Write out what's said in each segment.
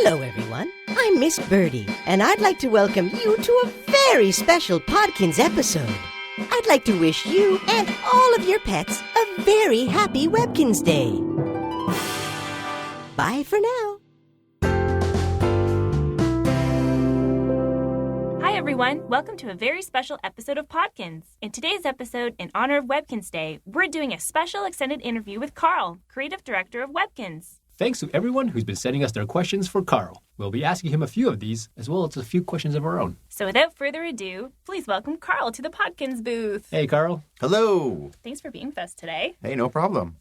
Hello, everyone. I'm Miss Birdie, and I'd like to welcome you to a very special Podkinz episode. I'd like to wish you and all of your pets a very happy Webkinz Day. Bye for now. Hi, everyone. Welcome to a very special episode of Podkinz. In today's episode, in honor of Webkinz Day, we're doing a special extended interview with Karl, Creative Director of Webkinz. Thanks to everyone who's been sending us their questions for Karl. We'll be asking him a few of these, as well as a few questions of our own. So without further ado, please welcome Karl to the Podkinz booth. Hey, Karl. Hello. Thanks for being with us today. Hey, no problem.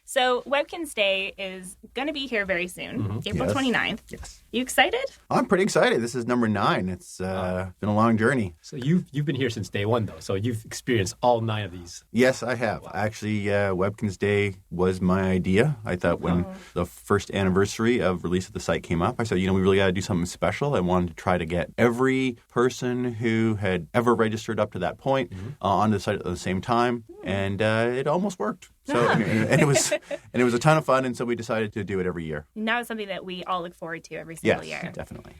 So Webkinz Day is going to be here very soon, April 29th. Yes. You excited? I'm pretty excited. This is number 9. It's been a long journey. So you've been here since day one, though, so you've experienced all 9 of these. Yes, I have. Wow. Actually, Webkinz Day was my idea. I thought when the first anniversary of release of the site came up, I said, we really got to do something special. I wanted to try to get every person who had ever registered up to that point onto the site at the same time, and it almost worked. So and it was a ton of fun, and so we decided to do it every year. Now it's something that we all look forward to every single year. Yes, definitely.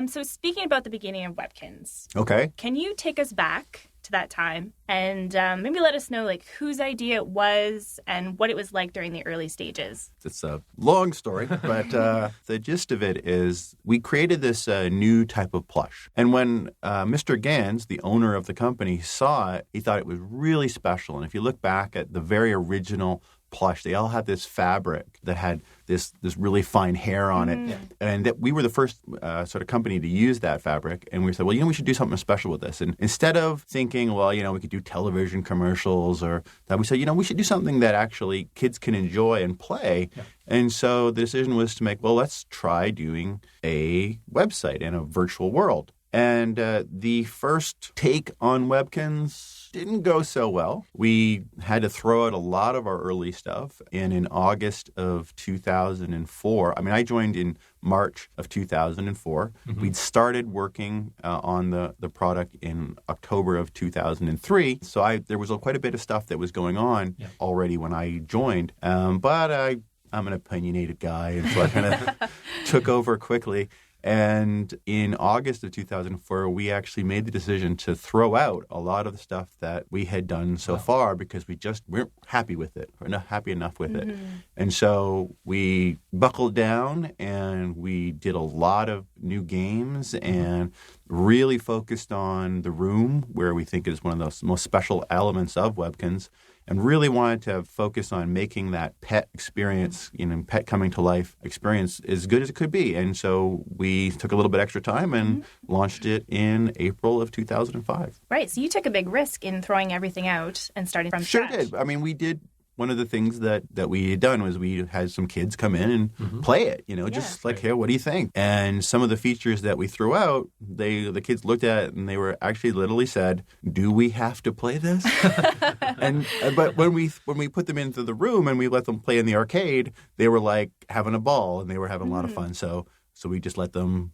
So speaking about the beginning of Webkinz, okay, can you take us back to that time and maybe let us know whose idea it was and what it was like during the early stages? It's a long story, but the gist of it is we created this new type of plush. And when Mr. Ganz, the owner of the company, saw it, he thought it was really special. And if you look back at the very original plush, they all had this fabric that had this really fine hair on it, and that we were the first sort of company to use that fabric. And we said, well, we should do something special with this. And instead of thinking, well, we could do television commercials or that, we said, we should do something that actually kids can enjoy and play. Yeah. And so the decision was to make, well, let's try doing a website in a virtual world. And the first take on Webkinz didn't go so well. We had to throw out a lot of our early stuff. And in August of 2004, I joined in March of 2004. We'd started working on the product in October of 2003. So there was quite a bit of stuff that was going on already when I joined. But I'm an opinionated guy, and so I kind of took over quickly. And in August of 2004, we actually made the decision to throw out a lot of the stuff that we had done so far because we just weren't happy with it. We're not happy enough with it. And so we buckled down and we did a lot of new games and really focused on the room, where we think is one of the most special elements of Webkinz, and really wanted to focus on making that pet experience, pet coming to life experience as good as it could be. And so we took a little bit extra time and launched it in April of 2005. Right. So you took a big risk in throwing everything out and starting from scratch. Sure did. We did. One of the things that we had done was we had some kids come in and play it, just here, what do you think? And some of the features that we threw out, the kids looked at it and they were actually literally said, do we have to play this? But when we put them into the room and we let them play in the arcade, they were having a ball and they were having a lot of fun. So we just let them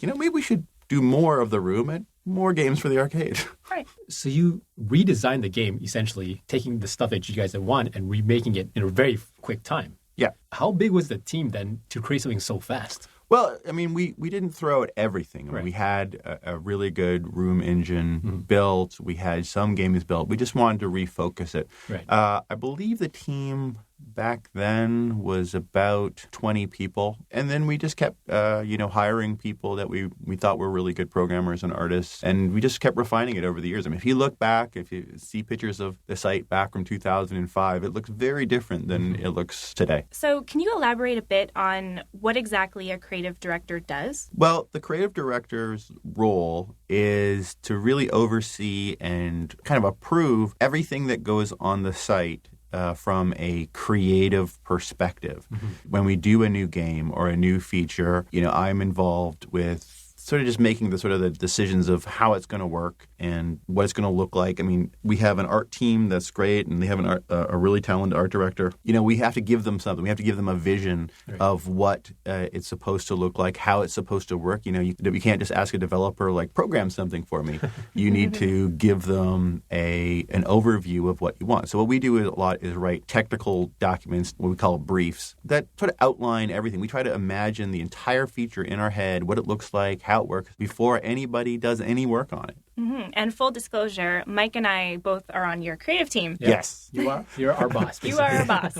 maybe we should do more of the room and more games for the arcade. Right. So you redesigned the game, essentially, taking the stuff that you guys had won and remaking it in a very quick time. Yeah. How big was the team then to create something so fast? Well, we didn't throw out everything. Right. We had a really good room engine built. We had some games built. We just wanted to refocus it. Right. I believe the team back then was about 20 people. And then we just kept, hiring people that we thought were really good programmers and artists. And we just kept refining it over the years. If you look back, if you see pictures of the site back from 2005, it looks very different than it looks today. So can you elaborate a bit on what exactly a creative director does? Well, the creative director's role is to really oversee and kind of approve everything that goes on the site from a creative perspective. When we do a new game or a new feature, I'm involved with sort of just making the decisions of how it's going to work and what it's going to look like. I mean, we have an art team that's great, and they have a really talented art director. We have to give them something. We have to give them a vision of what it's supposed to look like, how it's supposed to work. You can't just ask a developer, like, program something for me. You need to give them an overview of what you want. So what we do a lot is write technical documents, what we call briefs, that sort of outline everything. We try to imagine the entire feature in our head, what it looks like, how it works, before anybody does any work on it. Mm-hmm. And full disclosure, Mike and I both are on your creative team. Yes. You are. You're our boss. You are our boss.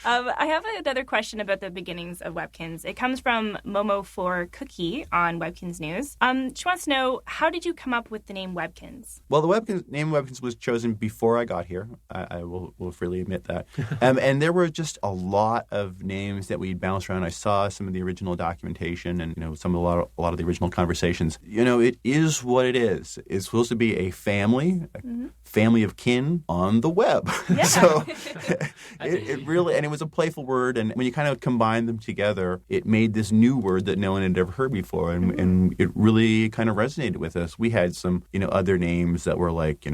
I have another question about the beginnings of Webkinz. It comes from Momo4Cookie on Webkinz News. She wants to know, how did you come up with the name Webkinz? Well, the name Webkinz was chosen before I got here. I will freely admit that. And there were just a lot of names that we'd bounce around. I saw some of the original documentation and a lot of the original conversations. It is what it is. It's supposed to be a family, family of kin on the web. Yeah. So it really, and it was a playful word. And when you kind of combine them together, it made this new word that no one had ever heard before. And it really kind of resonated with us. We had some, other names that were like,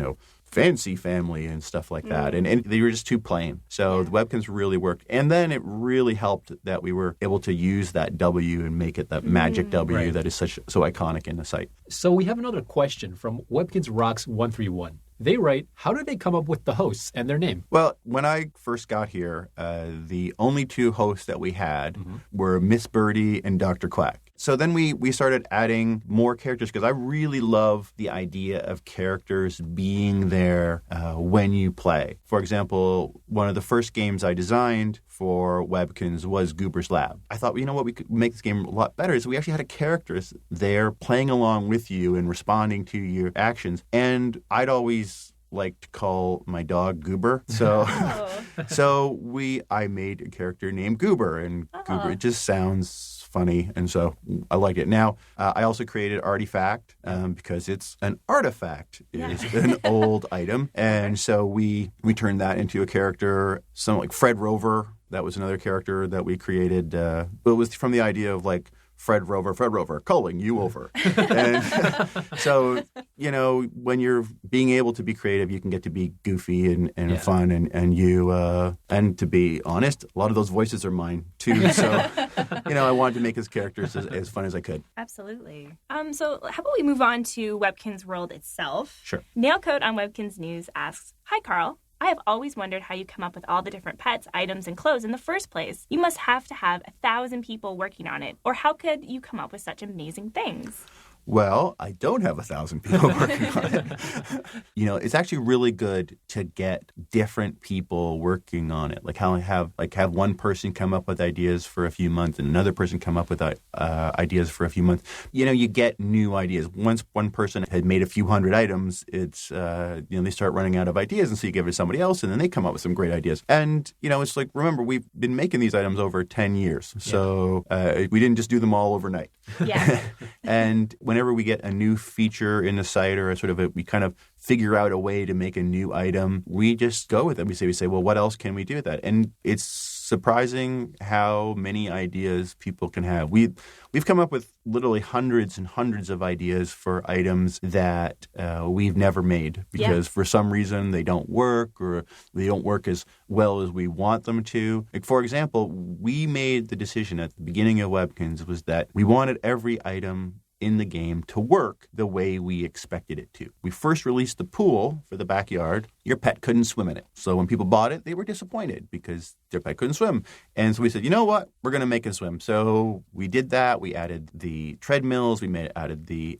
fancy family and stuff like that. And they were just too plain. So the Webkinz really worked. And then it really helped that we were able to use that W and make it that magic W that is so iconic in the site. So we have another question from Webkinz Rocks 131. They write, how did they come up with the hosts and their name? Well, when I first got here, the only two hosts that we had were Miss Birdie and Dr. Quack. So then we started adding more characters because I really love the idea of characters being there when you play. For example, one of the first games I designed for Webkinz was Goober's Lab. I thought, what we could make this game a lot better is we actually had a characters there playing along with you and responding to your actions. And I'd always like to call my dog Goober. So I made a character named Goober, and Goober, it just sounds funny, and so I like it. Now, I also created Artifact because it's an artifact. It's an old item, and so we turned that into a character, something like Fred Rover. That was another character that we created. It was from the idea of like Fred Rover, calling you over. And so, when you're being able to be creative, you can get to be goofy and fun and to be honest, a lot of those voices are mine too. So, I wanted to make his characters as fun as I could. Absolutely. So how about we move on to Webkinz World itself? Sure. Nailcoat on Webkinz News asks, hi, Karl. I have always wondered how you come up with all the different pets, items, and clothes in the first place. You must have to have 1,000 people working on it. Or how could you come up with such amazing things? Well, I don't have 1,000 people working on it. It's actually really good to get different people working on it. Like how I have one person come up with ideas for a few months and another person come up with ideas for a few months. You get new ideas. Once one person had made a few hundred items, it's they start running out of ideas, and so you give it to somebody else, and then they come up with some great ideas. And it's like, remember, we've been making these items over 10 years, so we didn't just do them all overnight. Yeah. And whenever we get a new feature in the site or we kind of figure out a way to make a new item, we just go with it. We say, well, what else can we do with that? And it's surprising how many ideas people can have. We've come up with literally hundreds and hundreds of ideas for items that we've never made because for some reason they don't work or they don't work as well as we want them to. Like, for example, we made the decision at the beginning of Webkinz was that we wanted every item in the game to work the way we expected it to. We first released the pool for the backyard. Your pet couldn't swim in it. So when people bought it, they were disappointed because their pet couldn't swim. And so we said, you know what? We're going to make it swim. So we did that. We added the treadmills. We added the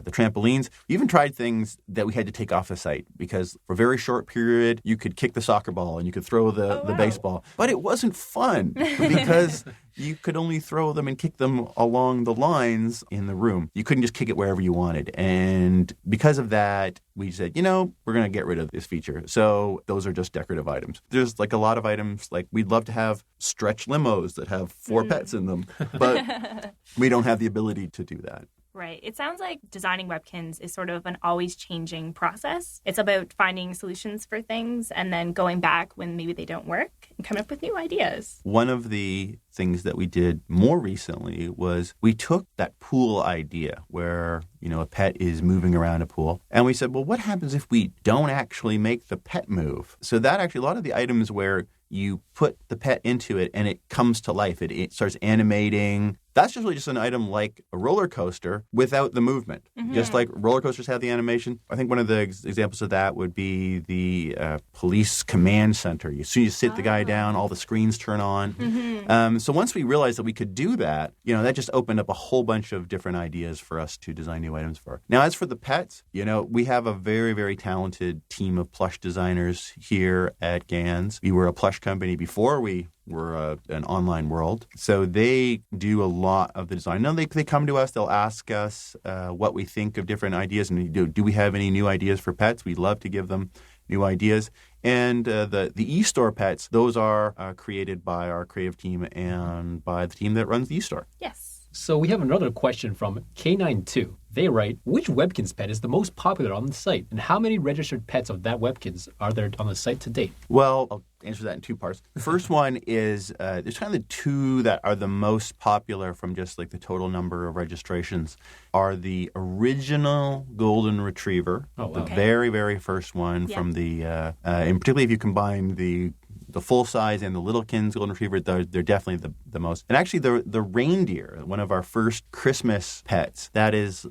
trampolines. We even tried things that we had to take off the site because for a very short period, you could kick the soccer ball and you could throw the baseball. But it wasn't fun because you could only throw them and kick them along the lines in the room. You couldn't just kick it wherever you wanted. And because of that, we said, we're going to get rid of this feature. So those are just decorative items. There's like a lot of items, like we'd love to have stretch limos that have 4 pets in them, but we don't have the ability to do that. Right. It sounds like designing Webkinz is sort of an always changing process. It's about finding solutions for things and then going back when maybe they don't work and coming up with new ideas. One of the things that we did more recently was we took that pool idea where, a pet is moving around a pool. And we said, well, what happens if we don't actually make the pet move? So that actually, a lot of the items where you put the pet into it and it comes to life, it starts animating. That's just an item like a roller coaster without the movement. Mm-hmm. Just like roller coasters have the animation. I think one of the examples of that would be the police command center. You sit the guy down, all the screens turn on. Mm-hmm. So once we realized that we could do that, that just opened up a whole bunch of different ideas for us to design new items for. Now, as for the pets, we have a very, very talented team of plush designers here at Ganz. We were a plush company before we were an online world. So they do a lot of the design. No, they come to us. They'll ask us what we think of different ideas. And do we have any new ideas for pets? We'd love to give them new ideas. And the e-store pets, those are created by our creative team and by the team that runs the e-store. Yes. So we have another question from K92. They write, which Webkinz pet is the most popular on the site? And how many registered pets of that Webkinz are there on the site to date? Well, I'll answer that in two parts. The first one is there's kind of the two that are the most popular from just like the total number of registrations are the original Golden Retriever, the very, very first one from the, and particularly if you combine the full size and the Littlekins Golden Retriever, they're definitely the most. And actually, the reindeer, one of our first Christmas pets, that is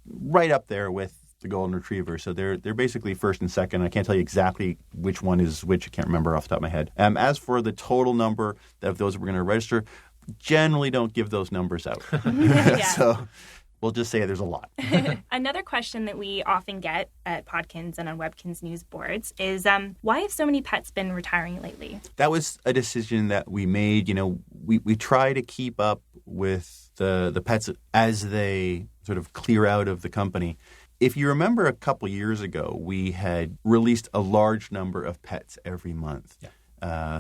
right up there with the Golden Retriever. So they're basically first and second. I can't tell you exactly which one is which. I can't remember off the top of my head. As for the total number of those that we're going to register, generally don't give those numbers out. So we'll just say there's a lot. Another question that we often get at Podkinz and on Webkinz news boards is why have so many pets been retiring lately? That was a decision that we made. We try to keep up with the pets as they sort of clear out of the company. If you remember a couple years ago, we had released a large number of pets every month. Yeah.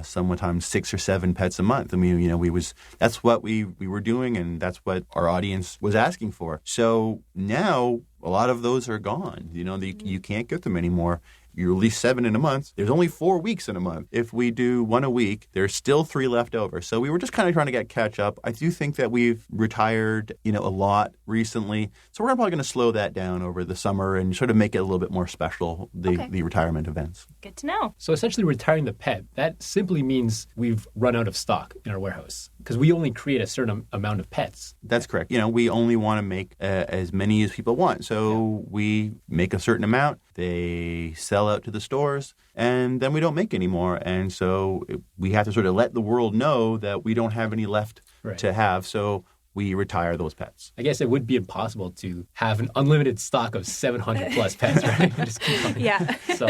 Sometimes 6 or 7 pets a month. I mean, that's what we were doing, and that's what our audience was asking for. So now a lot of those are gone. You can't get them anymore. You release 7 in a month. There's only 4 weeks in a month. If we do 1 a week, there's still 3 left over. So we were just kind of trying to catch up. I do think that we've retired, a lot recently. So we're probably going to slow that down over the summer and sort of make it a little bit more special, the retirement events. Good to know. So essentially retiring the pet, that simply means we've run out of stock in our warehouse because we only create a certain amount of pets. That's correct. We only want to make as many as people want. So we make a certain amount. They sell out to the stores, and then we don't make any more. And so we have to sort of let the world know that we don't have any left to have. So we retire those pets. I guess it would be impossible to have an unlimited stock of 700 plus pets, right? Just keep on. Yeah. So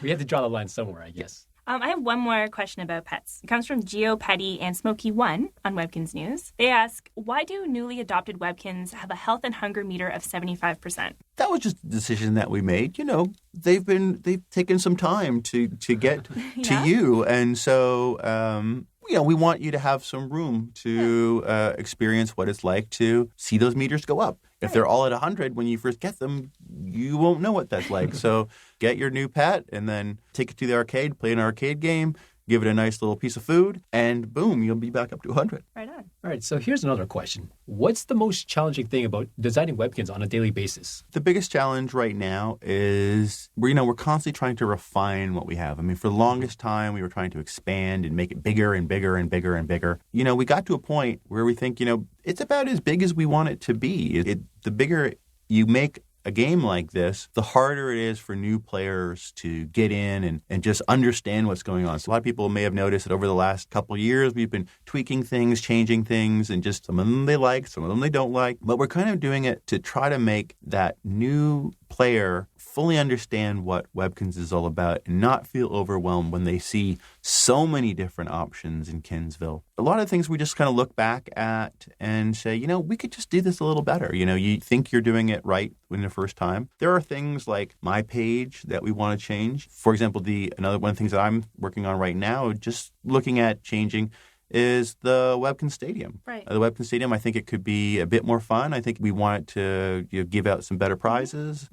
we have to draw the line somewhere, I guess. I have one more question about pets. It comes from Geo Petty and Smokey1 on Webkinz News. They ask, why do newly adopted Webkinz have a health and hunger meter of 75%? That was just a decision that we made. They've taken some time to get to you. And so, we want you to have some room to experience what it's like to see those meters go up. If they're all at 100 when you first get them, you won't know what that's like. So get your new pet and then take it to the arcade, play an arcade game, give it a nice little piece of food, and boom, you'll be back up to 100. Right on. All right, so here's another question. What's the most challenging thing about designing Webkinz on a daily basis? The biggest challenge right now is we're constantly trying to refine what we have. I mean, for the longest time, we were trying to expand and make it bigger and bigger and bigger and bigger. We got to a point where we think, it's about as big as we want it to be. The bigger you make a game like this, the harder it is for new players to get in and just understand what's going on. So a lot of people may have noticed that over the last couple of years, we've been tweaking things, changing things, and just some of them they like, some of them they don't like. But we're kind of doing it to try to make that new player fully understand what Webkinz is all about and not feel overwhelmed when they see so many different options in Kinsville. A lot of things we just kind of look back at and say, we could just do this a little better. You think you're doing it right in the first time. There are things like my page that we want to change. For example, another one of the things that I'm working on right now, just looking at changing is the Webkinz Stadium. Right. The Webkinz Stadium, I think it could be a bit more fun. I think we want to give out some better prizes,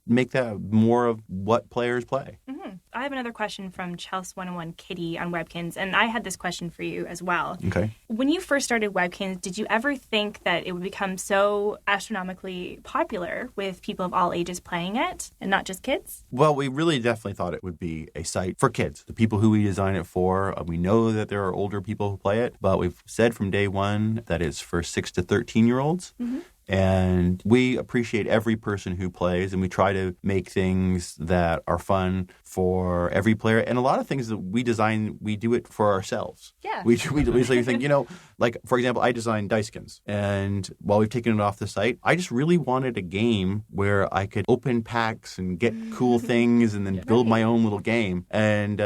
make that more of what players play. Mm-hmm. I have another question from Chelsea 101 Kitty on Webkinz, and I had this question for you as well. Okay. When you first started Webkinz, did you ever think that it would become so astronomically popular with people of all ages playing it and not just kids? Well, we really definitely thought it would be a site for kids, the people who we design it for. We know that there are older people who play it, but we've said from day one that it's for 6 to 13-year-olds. Mm-hmm. And we appreciate every person who plays, and we try to make things that are fun for every player. And a lot of things that we design, we do it for ourselves. Yeah. We usually think, like, for example, I designed Dicekins. And while we've taken it off the site, I just really wanted a game where I could open packs and get cool things and then build my own little game. And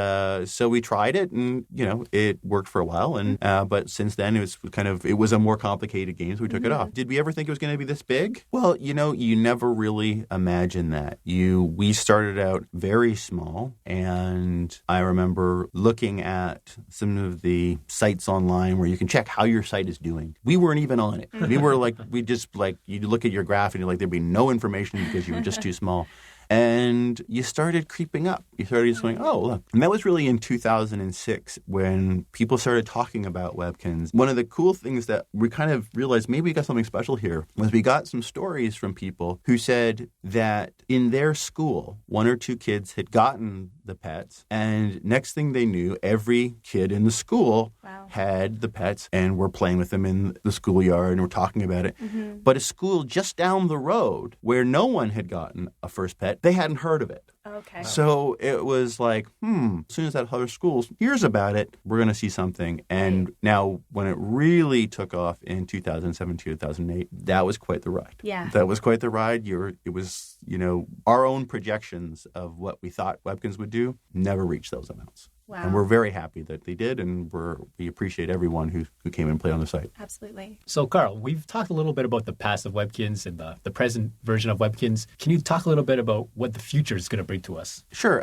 so we tried it, and, it worked for a while. And but since then, it was a more complicated game, so we took it off. Did we ever think it was going to be this big? Well, you never really imagine that. We started out very small, and I remember looking at some of the sites online where you can check how your site is doing. We weren't even on it. We were you look at your graph and you're like, there'd be no information because you were just too small. And you started creeping up. You started just going, oh, look. And that was really in 2006 when people started talking about Webkinz. One of the cool things that we kind of realized maybe we got something special here was we got some stories from people who said that in their school, 1 or 2 kids had gotten the pets. And next thing they knew, every kid in the school had the pets and were playing with them in the schoolyard and were talking about it. Mm-hmm. But a school just down the road where no one had gotten a first pet, they hadn't heard of it. Okay. So it was like, as soon as that other school hears about it, we're going to see something. And now when it really took off in 2007, 2008, that was quite the ride. Yeah. That was quite the ride. It was, our own projections of what we thought Webkinz would do never reached those amounts. Wow. And we're very happy that they did, and we appreciate everyone who came and played on the site. Absolutely. So, Karl, we've talked a little bit about the past of Webkinz and the present version of Webkinz. Can you talk a little bit about what the future is going to bring to us? Sure.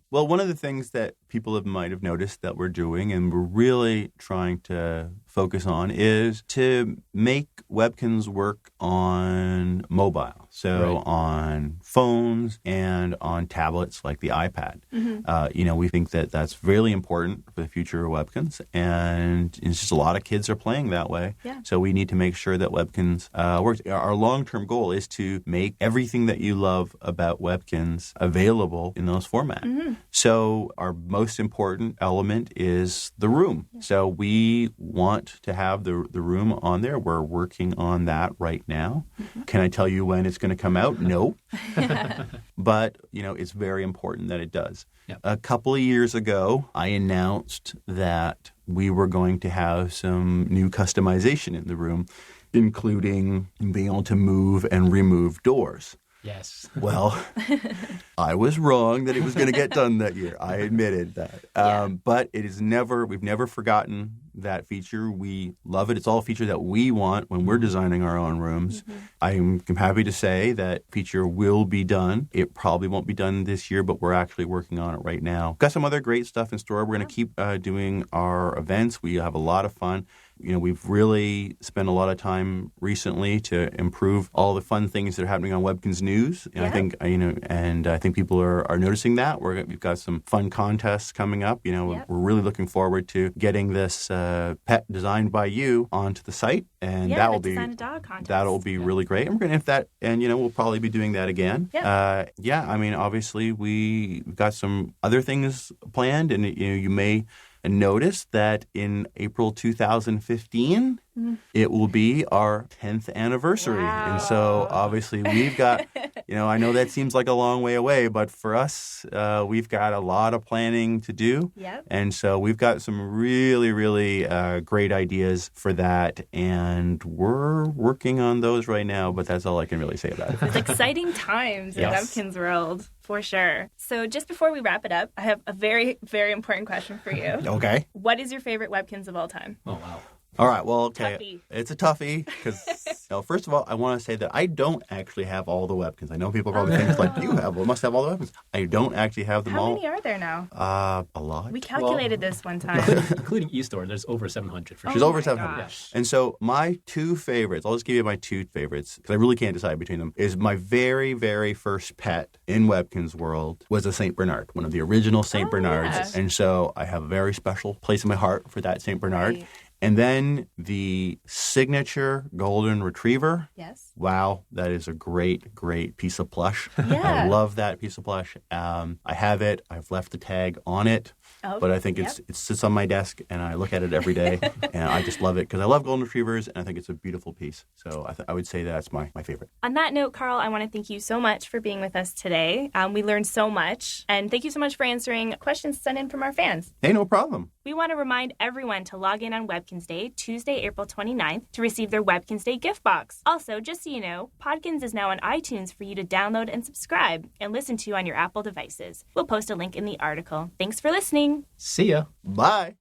Well, one of the things that people might have noticed that we're doing, and we're really trying to focus on, is to make Webkinz work on mobile. So on phones and on tablets like the iPad. Mm-hmm. We think that that's really important for the future of Webkinz. And it's just a lot of kids are playing that way. Yeah. So we need to make sure that Webkinz works. Our long-term goal is to make everything that you love about Webkinz available in those formats. Mm-hmm. So our most important element is the room. Yeah. So we want to have the room on there. We're working on that right now. Mm-hmm. Can I tell you when it's going to come out? No. But, it's very important that it does. Yep. A couple of years ago, I announced that we were going to have some new customization in the room, including being able to move and remove doors. Yes. Well, I was wrong that it was going to get done that year. I admitted that. But we've never forgotten that feature. We love it. It's all a feature that we want when we're designing our own rooms. Mm-hmm. I'm happy to say that feature will be done. It probably won't be done this year, but we're actually working on it right now. Got some other great stuff in store. We're going to keep doing our events. We have a lot of fun. We've really spent a lot of time recently to improve all the fun things that are happening on Webkinz News. And I think people are noticing that. We've got some fun contests coming up. We're really looking forward to getting this pet designed by you onto the site, and that'll be really great. And we're going to we'll probably be doing that again. Obviously we've got some other things planned, and you may notice that in April 2015, it will be our 10th anniversary. Wow. And so obviously we've got, I know that seems like a long way away, but for us, we've got a lot of planning to do. Yep. And so we've got some really, really great ideas for that. And we're working on those right now, but that's all I can really say about it. It's exciting times in Webkinz world. For sure. So just before we wrap it up, I have a very, very important question for you. Okay. What is your favorite Webkinz of all time? Oh, wow. All right, well, okay. Toughie. It's a toughie because, first of all, I want to say that I don't actually have all the Webkinz. I know people probably think, like, you must have all the Webkinz. I don't actually have them all. How many are there now? A lot. We calculated this one time. Including eStore, there's over 700 for sure. She's over my 700. gosh. And so my two favorites, I'll just give you my two favorites because I really can't decide between them, is my very, very first pet in Webkinz world was a St. Bernard, one of the original St. Bernards. yeah. And so I have a very special place in my heart for that St. Bernard. Right. And then the signature golden retriever. Yes. Wow, that is a great, great piece of plush. Yeah. I love that piece of plush. I have it. I've left the tag on it. Oh, But I think it sits on my desk, and I look at it every day, and I just love it because I love golden retrievers, and I think it's a beautiful piece. So I would say that's my favorite. On that note, Karl, I want to thank you so much for being with us today. We learned so much, and thank you so much for answering questions sent in from our fans. Hey, no problem. We want to remind everyone to log in on Webkinz Day, Tuesday, April 29th, to receive their Webkinz Day gift box. Also, just so you know, Podkinz is now on iTunes for you to download and subscribe and listen to on your Apple devices. We'll post a link in the article. Thanks for listening. See ya. Bye.